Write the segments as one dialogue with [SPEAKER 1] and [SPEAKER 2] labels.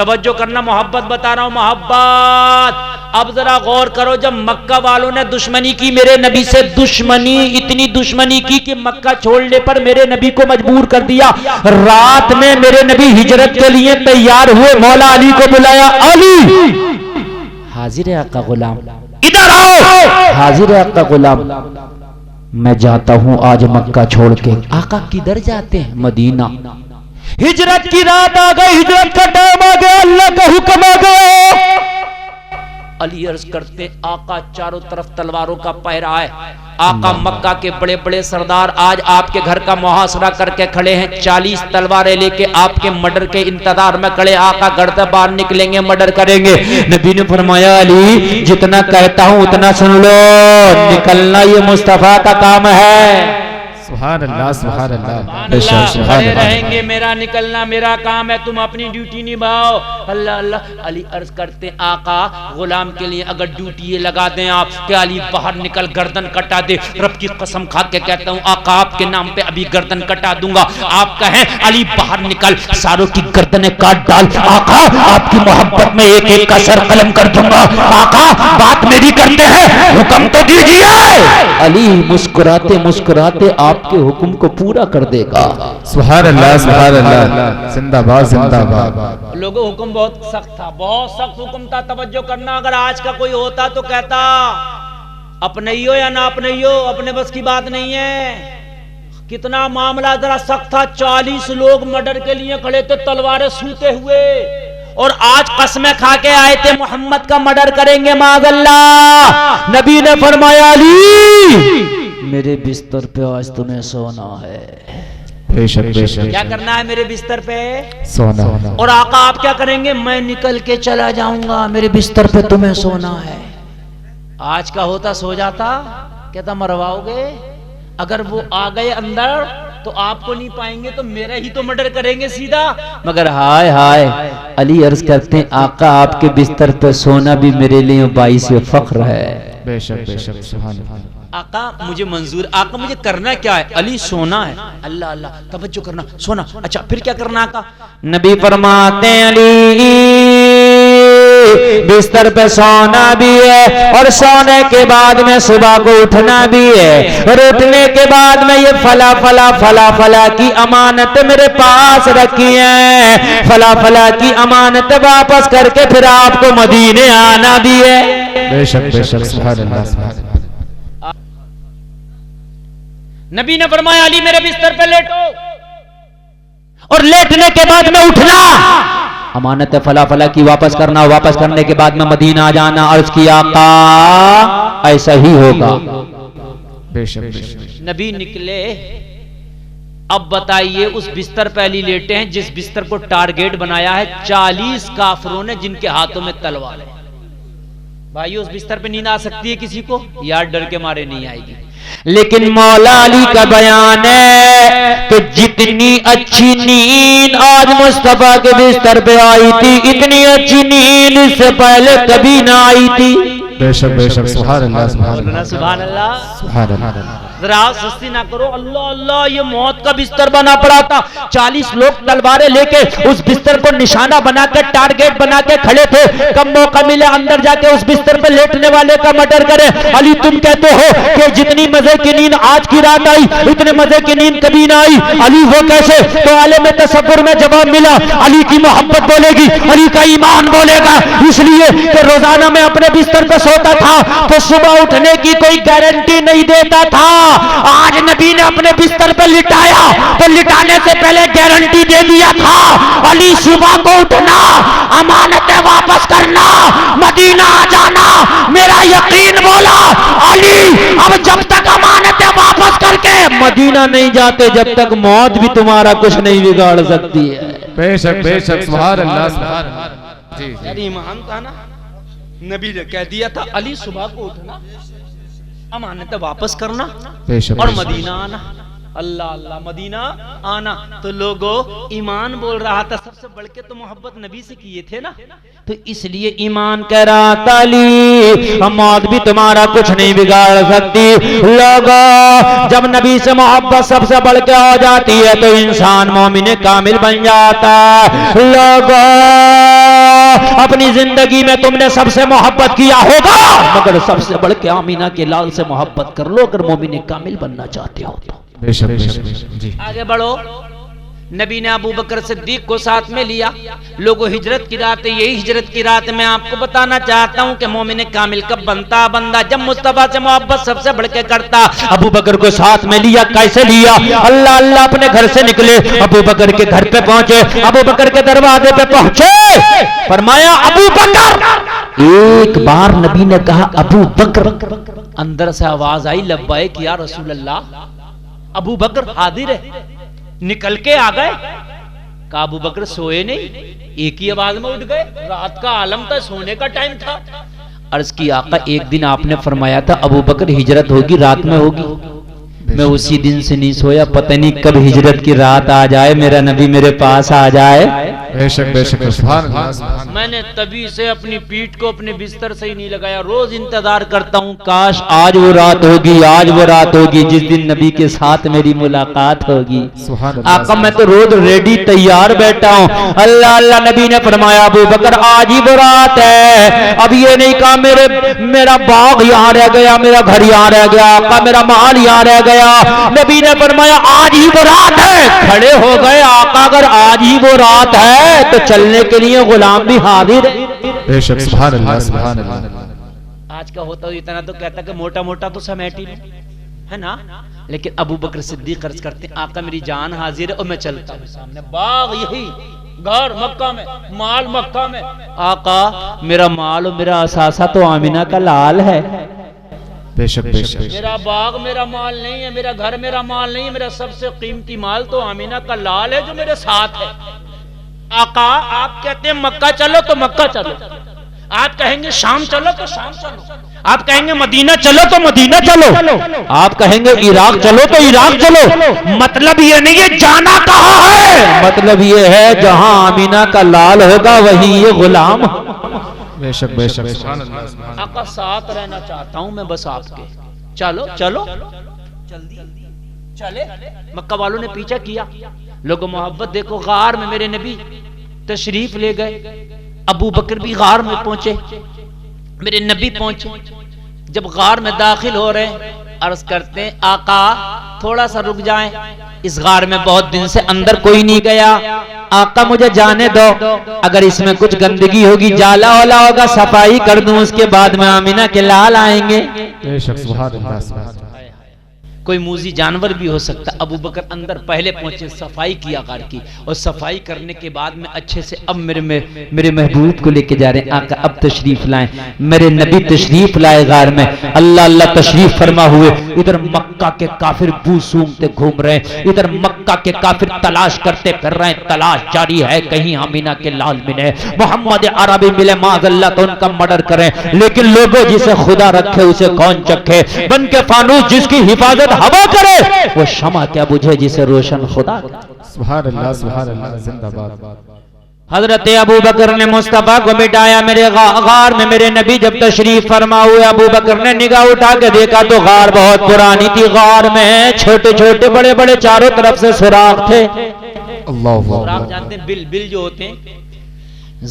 [SPEAKER 1] توجہ کرنا، محبت بتا رہا ہوں، محبت۔ اب ذرا غور کرو، جب مکہ والوں نے دشمنی کی میرے نبی سے، دشمنی اتنی دشمنی کی کہ مکہ چھوڑنے پر میرے نبی کو مجبور کر دیا۔ رات میں میرے نبی ہجرت کے لیے تیار ہوئے، مولا علی کو بلایا، علی حاضر ہے آقا غلام، ادھر آؤ، حاضر ہے آقا غلام، میں جاتا ہوں آج مکہ چھوڑ کے۔ آقا کدھر جاتے ہیں؟ مدینہ۔ ہجرت کی رات آ گئی، ہجرت کا ٹائم آ گیا، اللہ کا حکم آ گیا۔ علی عرض کرتے، آقا چاروں طرف تلواروں کا پہرا ہے، آقا مکہ کے بڑے بڑے سردار آج آپ کے گھر کا محاصرہ کر کے کھڑے ہیں، 40 تلواریں لے کے آپ کے مرڈر کے انتظار میں کھڑے، آقا گھر سے باہر نکلیں گے، مرڈر کریں گے۔ نبی نے فرمایا، علی جتنا کہتا ہوں اتنا سن لو، نکلنا یہ مصطفیٰ کا کام ہے۔
[SPEAKER 2] سبحان اللہ، سبحان اللہ،
[SPEAKER 1] کھڑے رہیں گے، میرا نکلنا میرا کام ہے، تم اپنی ڈیوٹی نبھاؤ۔ اللہ اللہ۔ علی عرض کرتے، آقا غلام کے لیے اگر ڈیوٹی یہ لگا دیں آپ کہ علی باہر نکل گردن کٹا دے، رب کی قسم کھا کے کہتا ہوں آقا آپ کے نام پہ ابھی گردن کٹا دوں گا۔ آپ کہیں علی باہر نکل، ساروں کی گردنیں کاٹ ڈال، آقا آپ کی محبت میں ایک ایک کا سر قلم کر دوں گا۔ آقا بات میری کرتے ہیں، حکم تو دیجیے۔ علی مسکراتے مسکراتے آپ کے حکم کو پورا کر دے گا۔
[SPEAKER 2] سبحان اللہ، سبحان اللہ، زندہ باد، زندہ باد۔
[SPEAKER 1] لوگوں حکم بہت سخت تھا، بہت سخت حکم تھا، توجہ کرنا۔ اگر آج کا کوئی ہوتا تو کہتا اپنائیو یا نہ اپنائیو، اپنے بس کی بات نہیں ہے۔ کتنا معاملہ ذرا سخت تھا، 40 لوگ مرڈر کے لیے کھڑے تھے تلواریں سوتے ہوئے، اور آج قسمیں کھا کے آئے تھے محمد کا مرڈر کریں گے معاذ اللہ۔ نبی نے فرمایا، علی میرے بستر پہ آج تمہیں سونا ہے۔
[SPEAKER 2] بے شک، بے شک۔
[SPEAKER 1] کیا کرنا ہے میرے بستر پہ؟
[SPEAKER 2] سونا۔
[SPEAKER 1] اور آقا آپ کیا کریں گے؟ میں نکل کے چلا جاؤں گا، میرے بستر پہ تمہیں سونا ہے۔ آج کا ہوتا سو جاتا، کہتا مرواؤ گے؟ اگر وہ آ گئے اندر تو آپ کو نہیں پائیں گے تو میرا ہی تو مرڈر کریں گے سیدھا۔ مگر ہائے ہائے، علی عرض کرتے ہیں آقا آپ کے بستر پہ سونا بھی میرے لیے باعث فخر ہے۔
[SPEAKER 2] بے شک، بے شک، سبحان اللہ۔
[SPEAKER 1] آقا مجھے منظور، آقا مجھے کرنا کیا ہے؟ علی سونا ہے۔ اللہ اللہ، توجہ کرنا، سونا۔ اچھا پھر کیا کرنا آقا؟ نبی فرماتے ہیں علی بستر پہ سونا بھی ہے، اور سونے کے بعد میں صبح کو اٹھنا بھی ہے، اور اٹھنے کے بعد میں یہ فلا فلا فلا فلا کی امانت میرے پاس رکھی ہے، فلا فلا کی امانت واپس کر کے پھر آپ کو مدینے آنا بھی ہے۔
[SPEAKER 2] بے شک، بے شک، سبحان اللہ، سبحان اللہ۔
[SPEAKER 1] نبی نے فرمایا علی میرے بستر پہ لیٹو، اور لیٹنے کے بعد میں اٹھنا، امانت فلا فلا کی واپس کرنا، واپس کرنے کے بعد میں مدینہ جانا۔ عرض کیا آقا ایسا ہی ہوگا۔
[SPEAKER 2] بے شک، بے شک۔
[SPEAKER 1] نبی نکلے۔ اب بتائیے اس بستر پہ علی لیٹے ہیں جس بستر کو ٹارگیٹ بنایا ہے 40 کافروں نے جن کے ہاتھوں میں تلوار ہے۔ بھائی اس بستر پہ نیند آ سکتی ہے کسی کو؟ یار ڈر کے مارے نہیں آئے گی، لیکن مولا علی کا بیان ہے کہ جتنی اچھی نیند آج مصطفیٰ کے بستر پہ آئی تھی، اتنی اچھی نیند اس سے پہلے کبھی نہ آئی تھی۔
[SPEAKER 2] بے شک، بے شک، سبحان اللہ، سبحان اللہ،
[SPEAKER 1] سبحان اللہ،
[SPEAKER 2] سبحان اللہ۔
[SPEAKER 1] ذرا سستی نہ کرو، اللہ اللہ، یہ موت کا بستر بنا پڑا تھا، 40 لوگ تلواریں لے کے اس بستر کو نشانہ بنا کے ٹارگیٹ بنا کے کھڑے تھے، کب موقع ملے اندر جا کے اس بستر پہ لیٹنے والے کا مرڈر کرے۔ علی تم کہتے ہو کہ جتنی مزے کی نیند آج کی رات آئی اتنے مزے کی نیند کبھی نہ آئی، علی وہ کیسے؟ تو عالم تصور میں جواب ملا، علی کی محبت بولے گی، علی کا ایمان بولے گا، اس لیے کہ روزانہ میں اپنے بستر پہ سوتا تھا تو صبح اٹھنے کی کوئی گارنٹی نہیں دیتا تھا۔ آج نبی نے اپنے بستر پہ لٹایا تو لٹانے سے پہلے گارنٹی دے دیا تھا، علی صبح کو اٹھنا، امانتیں واپس کرنا، مدینہ آ جانا۔ میرا یقین بولا علی اب جب تک امانتیں واپس کر کے مدینہ نہیں جاتے جب تک موت بھی تمہارا کچھ نہیں بگاڑ سکتی ہے۔
[SPEAKER 2] بے شک، بے شک، سبحان اللہ، سبحان اللہ۔ جی
[SPEAKER 1] یعنی ایمان تھا نا، نبی نے کہہ دیا تھا علی صبح کو اٹھنا، امانت واپس کرنا اور مدینہ آنا۔ اللہ اللہ، مدینہ آنا۔ تو لوگوں ایمان بول رہا تھا، سب سے بڑھ کے تو محبت نبی سے کیے تھے نا، تو اس لیے ایمان کہہ رہا تھا علی موت بھی تمہارا کچھ نہیں بگاڑ سکتی۔ لوگوں جب نبی سے محبت سب سے بڑھ کے ہو جاتی ہے تو انسان مومن کامل بن جاتا ہے۔ لوگوں اپنی زندگی میں تم نے سب سے محبت کیا ہوگا، مگر سب سے بڑھ کے آمینہ کے لال سے محبت کر لو اگر مومن کامل بننا چاہتے ہو تو۔
[SPEAKER 2] بے شک بے شک جی۔
[SPEAKER 1] آگے بڑھو۔ نبی نے ابو بکر صدیق کو ساتھ میں لیا۔ لوگوں ہجرت کی رات ہے، یہی ہجرت کی رات میں آپ کو بتانا چاہتا ہوں کہ مومن کامل کب بنتا، بندہ جب مصطفیٰ سے محبت سب سے بڑھ کے کرتا۔ ابو بکر کو ساتھ میں لیا، کیسے لیا؟ اللہ اللہ اپنے گھر سے نکلے، ابو بکر کے گھر پہ پہنچے، ابو بکر کے دروازے پہ پہنچے، فرمایا ابو بکر۔ ایک بار نبی نے کہا ابو بکر، اندر سے آواز آئی لبیک یا رسول اللہ۔ ابو بکر حاضر ہے، نکل کے آ گئے۔ کہا ابو بکر سوئے نہیں؟ ایک ہی آواز میں اٹھ گئے، رات کا عالم تھا، سونے کا ٹائم تھا۔ عرض کی آقا ایک دن آپ نے فرمایا تھا ابو بکر ہجرت ہوگی رات میں ہوگی، میں اسی دن سے نہیں سویا، پتہ نہیں کب ہجرت کی رات آ جائے، میرا نبی میرے پاس آ جائے۔
[SPEAKER 2] بے شک بے شک سبحان اللہ۔
[SPEAKER 1] میں نے تبھی سے اپنی پیٹھ کو اپنے بستر سے ہی نہیں لگایا، روز انتظار کرتا ہوں کاش آج وہ رات ہوگی، آج وہ رات ہوگی جس دن نبی کے ساتھ میری ملاقات ہوگی۔ آقا میں تو روز ریڈی تیار بیٹھا ہوں۔ اللہ اللہ نبی نے فرمایا ابو بکر آج ہی وہ رات ہے۔ اب یہ نہیں کہا میرا باغ یہاں رہ گیا، میرا گھر یہاں رہ گیا، آقا میرا مال یہاں رہ گیا۔ نبی نے فرمایا آج ہی وہ رات ہے۔ کھڑے ہو گئے، آقا اگر آج ہی وہ رات ہے تو چلنے کے لیے غلام بھی حاضر ہے۔
[SPEAKER 2] بے شک سبحان اللہ سبحان اللہ۔
[SPEAKER 1] آج کا ہوتا اتنا تو کہتا کہ موٹا موٹا تو سمیٹ ہی ہے نا، لیکن ابو بکر صدیق عرض کرتے ہیں آقا میری جان حاضر ہے اور میں چلتا ہوں سامنے، باغ یہی، گھر مکہ میں، مال مکہ میں۔ آقا میرا مال اور میرا اثاثہ تو آمینہ کا لال ہے۔
[SPEAKER 2] بے شک بے شک۔
[SPEAKER 1] میرا باغ میرا مال نہیں ہے، میرا گھر میرا مال نہیں ہے، میرا سب سے قیمتی مال تو آمینہ کا لال ہے جو میرے ساتھ ہے۔ آقا آپ کہتے ہیں مکہ چلو تو مکہ چلو، آپ کہیں گے شام چلو تو شام چلو، آپ کہیں گے مدینہ چلو تو مدینہ چلو، آپ کہیں گے عراق چلو تو عراق چلو۔ مطلب یہ نہیں ہے جانا کہاں ہے، مطلب یہ ہے جہاں آمینہ کا لال ہوگا وہیں یہ غلام۔
[SPEAKER 2] بے شک بے شک سبحان اللہ۔
[SPEAKER 1] آقا ساتھ رہنا چاہتا ہوں میں بس آپ کے، چلو چلو جلدی چلے۔ مکہ والوں نے پیچھا کیا، لوگوں محبت دیکھو، غار میں میرے نبی تشریف لے گئے، ابو بکر بھی غار میں پہنچے، میرے نبی پہنچے۔ جب غار میں داخل ہو رہے ہیں عرض کرتے ہیں آقا تھوڑا سا رک جائیں، اس غار میں بہت دن سے اندر کوئی نہیں گیا، آقا مجھے جانے دو، اگر اس میں کچھ گندگی ہوگی جالا والا ہوگا صفائی کر دوں، اس کے بعد میں آمینہ کے لال آئیں گے۔
[SPEAKER 2] بے شک سبحان اللہ سبحان اللہ۔
[SPEAKER 1] کوئی موذی جانور بھی ہو سکتا۔ ابو بکر اندر پہلے پہنچے، صفائی کیا غار کی، اور صفائی کرنے کے بعد میں اچھے سے اب میرے محبوب کو لے کے جا رہے ہیں، آقا اب تشریف لائیں، میرے نبی تشریف لائے غار میں، اللہ اللہ تشریف فرما ہوئے۔ ادھر مکہ کے کافر بو سونگتے گھوم رہے ہیں، ادھر مکہ کے کافر تلاش کرتے پھر رہے ہیں، تلاش جاری ہے کہیں آمینہ کے لال ملے، محمد عربی ملے، معاذ اللہ تو ان کا مرڈر کریں، لیکن لوگوں جسے خدا رکھے اسے کون چکھے، بن کے فانوس جس کی حفاظت ہوا کرے وہ شمع کیا بجھے جسے روشن خدا کرے۔
[SPEAKER 2] سبحان اللہ سبحان اللہ زندہ باد۔
[SPEAKER 1] حضرت ابو بکر نے مصطفیٰ کو بٹھایا میرے غار میں، میرے نبی جب تشریف فرما ہوئے ابو بکر نے نگاہ اٹھا کے دیکھا تو غار بہت پرانی تھی، غار میں چھوٹے چھوٹے بڑے بڑے چاروں طرف سے سوراخ تھے۔
[SPEAKER 2] اللہ
[SPEAKER 1] سوراخ جانتے ہیں بل جو ہوتے ہیں۔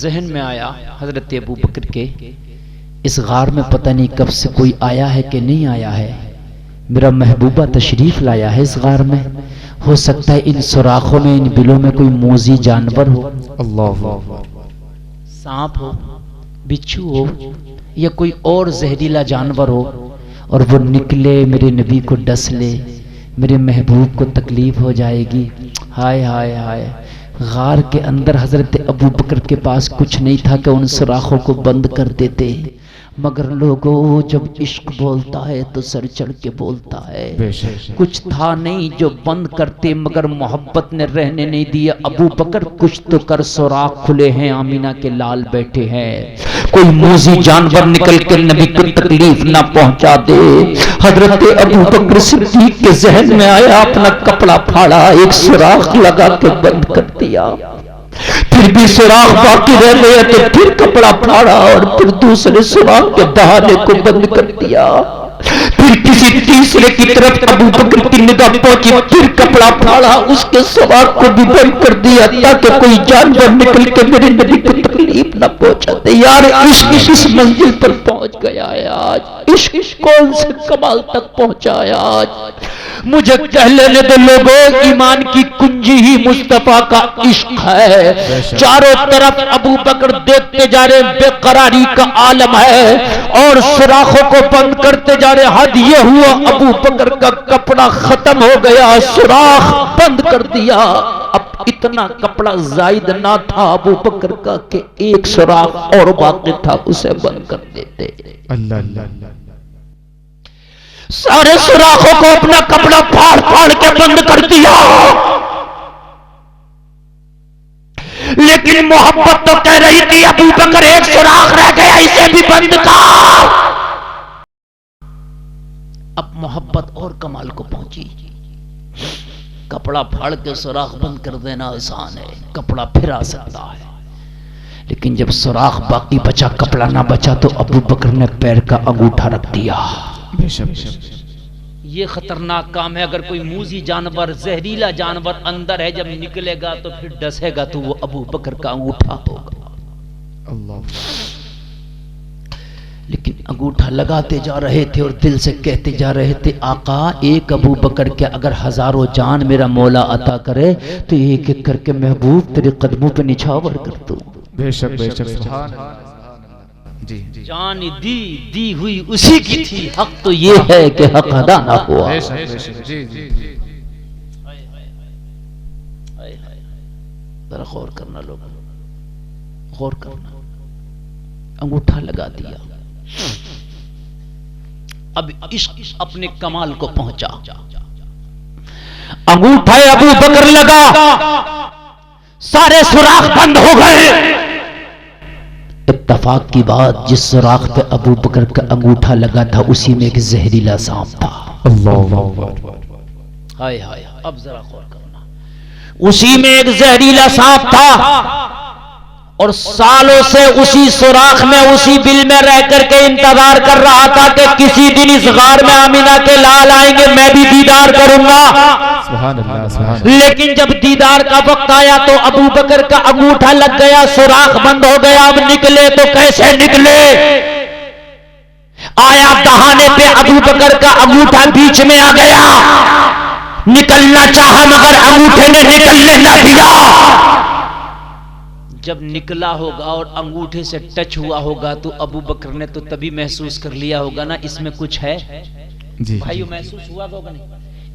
[SPEAKER 1] ذہن میں آیا حضرت ابو بکر کے اس غار میں پتہ نہیں کب سے کوئی آیا ہے کہ نہیں آیا ہے، میرا محبوبہ تشریف لایا ہے اس غار میں، ہو سکتا ہے ان سوراخوں میں ان بلوں میں کوئی موذی جانور ہو،
[SPEAKER 2] اللہ،
[SPEAKER 1] سانپ ہو، بچھو ہو، یا کوئی اور زہریلا جانور ہو، اور وہ نکلے میرے نبی کو ڈس لے، میرے محبوب کو تکلیف ہو جائے گی۔ ہائے ہائے ہائے، غار کے اندر حضرت ابو بکر کے پاس کچھ نہیں تھا کہ ان سوراخوں کو بند کر دیتے، مگر لوگوں جب عشق بولتا ہے تو سر چڑھ کے بولتا ہے، کچھ تھا نہیں جو بند کرتے، مگر محبت نے رہنے نہیں دیا۔ ابو بکر کچھ تو کر، سوراخ کھلے ہیں، آمینہ کے لال بیٹھے ہیں، کوئی موذی جانور نکل کے نبی کو تکلیف نہ پہنچا دے۔ حضرت ابو بکر صدیق کے ذہن میں آیا، اپنا کپڑا پھاڑا، ایک سوراخ لگا کے بند کر دیا، پھر بھی سوراخ باقی رہ گیا تو پھر کپڑا پھاڑا اور پھر دوسرے سوراخ کے دہانے کو بند کر دیا۔ پھر کسی تیسرے کی طرف ابو بکر کی نگاہ پہنچی، پھر کپڑا پھاڑا، اس کے سوار کو بھی بند کر دیا تاکہ کوئی جانور نکل کے میرے نبی کو تکلیف نہ پہنچا دے۔ یار عشق اس منزل پر پہنچ گیا ہے آج، عشق کون سے کمال تک پہنچا ہے آج۔ مجھے کہہ لینے دے لوگوں، ایمان کی کنجی ہی مصطفیٰ کا عشق ہے۔ چاروں طرف ابو بکر دیکھتے جا رہے، بے قراری کا عالم ہے اور سوراخوں کو بند کرتے جا رہے۔ حد یہ ہوا ابو بکر کا کپڑا ختم ہو گیا، سوراخ بند کر دیا۔ اب اتنا کپڑا زائد نہ تھا ابو بکر کا کہ ایک سوراخ اور باقی تھا، اسے بند کر دیتے۔
[SPEAKER 2] اللہ اللہ،
[SPEAKER 1] سارے سوراخوں کو اپنا کپڑا پھاڑ پھاڑ کے بند کر دیا، لیکن محبت تو کہہ رہی تھی ابو بکر ایک سوراخ رہ گیا، اسے بھی بند کر۔ اب محبت اور کمال کو پہنچی۔ کپڑا پھاڑ کے سوراخ بند کر دینا آسان ہے، کپڑا پھر آ سکتا ہے، لیکن جب سوراخ باقی بچا، کپڑا نہ بچا، تو ابو بکر نے پیر کا انگوٹھا رکھ دیا۔ یہ خطرناک کام ہے۔ اگر کوئی موذی جانور، زہریلا جانور اندر ہے، جب نکلے گا تو پھر ڈسے گا تو وہ ابو بکر کا انگوٹھا ہوگا۔ اللہ، لیکن انگوٹھا لگاتے جا رہے تھے اور دل سے کہتے جا رہے تھے، آقا ایک ابو بکر کے اگر ہزاروں جان میرا مولا عطا کرے تو ایک ایک کر کے محبوب تیرے قدموں پہ نچھاور کر دوں۔
[SPEAKER 2] بے شک بے شک، سبحان اللہ۔ جی
[SPEAKER 1] جان دی ہوئی اسی کی تھی، حق تو یہ ہے کہ حق ادا نہ ہوا۔
[SPEAKER 2] بے شک بے شک، جی جی جی،
[SPEAKER 1] ذرا غور کرنا لوگ، غور کرنا۔ انگوٹھا لگا دیا، اب عشق اپنے کمال کو پہنچا۔ انگوٹھا ابو بکر لگا، سارے سوراخ بند ہو گئے۔ اتفاق کی بات، جس سوراخ پہ ابو بکر کا انگوٹھا لگا تھا اسی میں ایک زہریلا سانپ تھا۔
[SPEAKER 2] اللہ اکبر،
[SPEAKER 1] ہائے ہائے، اب ذرا غور کرنا، اسی میں ایک زہریلا سانپ تھا، اور سالوں سے اسی سوراخ میں، اسی بل میں رہ کر کے انتظار کر رہا تھا کہ کسی دن اس غار میں آمینہ کے لال آئیں گے، میں بھی دیدار کروں گا۔
[SPEAKER 2] سبحان اللہ سبحان اللہ۔
[SPEAKER 1] لیکن جب دیدار کا وقت آیا تو ابو بکر کا انگوٹھا لگ گیا، سوراخ بند ہو گیا۔ اب نکلے تو کیسے نکلے؟ آیا دہانے پہ ابو بکر کا انگوٹھا بیچ میں آ گیا، نکلنا چاہا مگر انگوٹھے نے نکلنے نہ دیا۔ جب نکلا ہوگا اور انگوٹھے سے ٹچ ہوا ہوگا تو ابو بکر نے تو تبھی محسوس کر لیا ہوگا نا اس میں کچھ ہے۔
[SPEAKER 2] جی
[SPEAKER 1] بھائیو محسوس ہوا ہوگا نہیں؟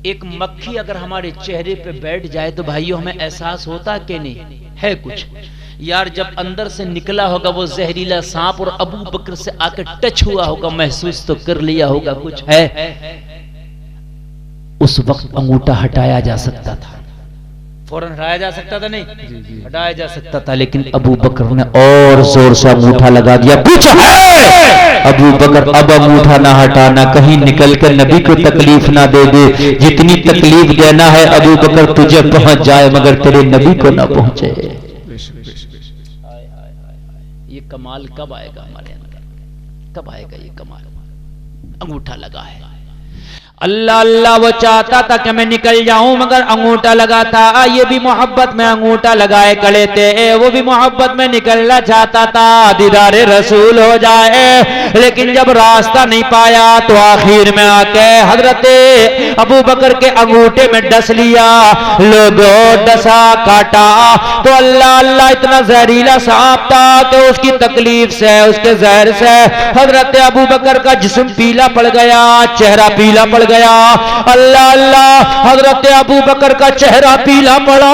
[SPEAKER 1] ایک مکھی اگر ہمارے چہرے پہ بیٹھ جائے تو بھائیو ہمیں احساس ہوتا کہ نہیں ہے کچھ؟ یار جب اندر سے نکلا ہوگا وہ زہریلا سانپ اور ابو بکر سے آ کے ٹچ ہوا ہوگا، محسوس تو کر لیا ہوگا کچھ ہے۔ اس وقت انگوٹھا ہٹایا جا سکتا تھا، فوراً ہٹایا جا سکتا تھا، نہیں ہٹایا جا سکتا تھا، لیکن ابو بکر نے اور زور سے انگوٹھا لگا دیا، کچھ ہے۔ ابو بکر اب انگوٹھا نہ ہٹانا، کہیں نکل کے نبی کو تکلیف نہ دے دے، جتنی تکلیف دینا ہے ابو بکر تجھے پہنچ جائے مگر تیرے نبی کو نہ پہنچے۔ یہ کمال کب آئے گا ہمارے اندر؟ کب آئے گا یہ کمال؟ انگوٹھا لگا ہے۔ اللہ اللہ، وہ چاہتا تھا کہ میں نکل جاؤں مگر انگوٹھا لگا تھا۔ یہ بھی محبت میں انگوٹھا لگائے کھڑے تھے، وہ بھی محبت میں نکلنا چاہتا تھا، دیدار رسول ہو جائے، لیکن جب راستہ نہیں پایا تو آخر میں آ کے حضرت ابو بکر کے انگوٹھے میں ڈس لیا۔ لوگوں ڈسا، کاٹا تو اللہ اللہ اتنا زہریلا سانپ تھا کہ اس کی تکلیف سے، اس کے زہر سے حضرت ابو بکر کا جسم پیلا پڑ گیا، چہرہ پیلا پڑ گیا۔ اللہ اللہ، حضرت ابو بکر کا چہرہ پیلا پڑا۔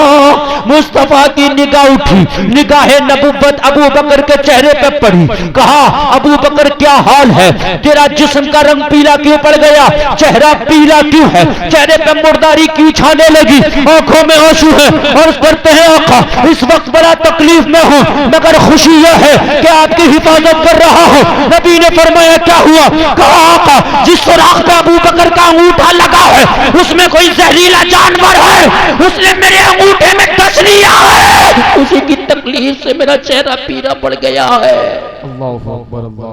[SPEAKER 1] مصطفیٰ کی نگاہ اٹھی، نگاہ نبوت ابو بکر کے چہرے پہ پڑی، کہا ابو بکر کیا حال ہے؟ تیرا جسم کا رنگ پیلا کیوں پڑ گیا؟ چہرہ پیلا کیوں ہے؟ چہرے پہ مرداری کیوں چھانے لگی؟ آنکھوں میں آنسو ہے۔ عرض کرتے ہیں آقا اس وقت بڑا تکلیف میں ہوں مگر خوشی یہ ہے کہ آپ کی حفاظت کر رہا ہوں۔ نبی نے فرمایا کیا ہوا؟ کہا آقا جس سوراخ پہ ابو بکر کا انگوٹھا لگا ہے اس میں کوئی زہریلا جانور ہے، اس نے میرے انگوٹھے میں ڈس لیا ہے، اسی کی تکلیف سے میرا چہرہ پیلا پڑ گیا ہے۔
[SPEAKER 2] اللہ اکبر، اللہ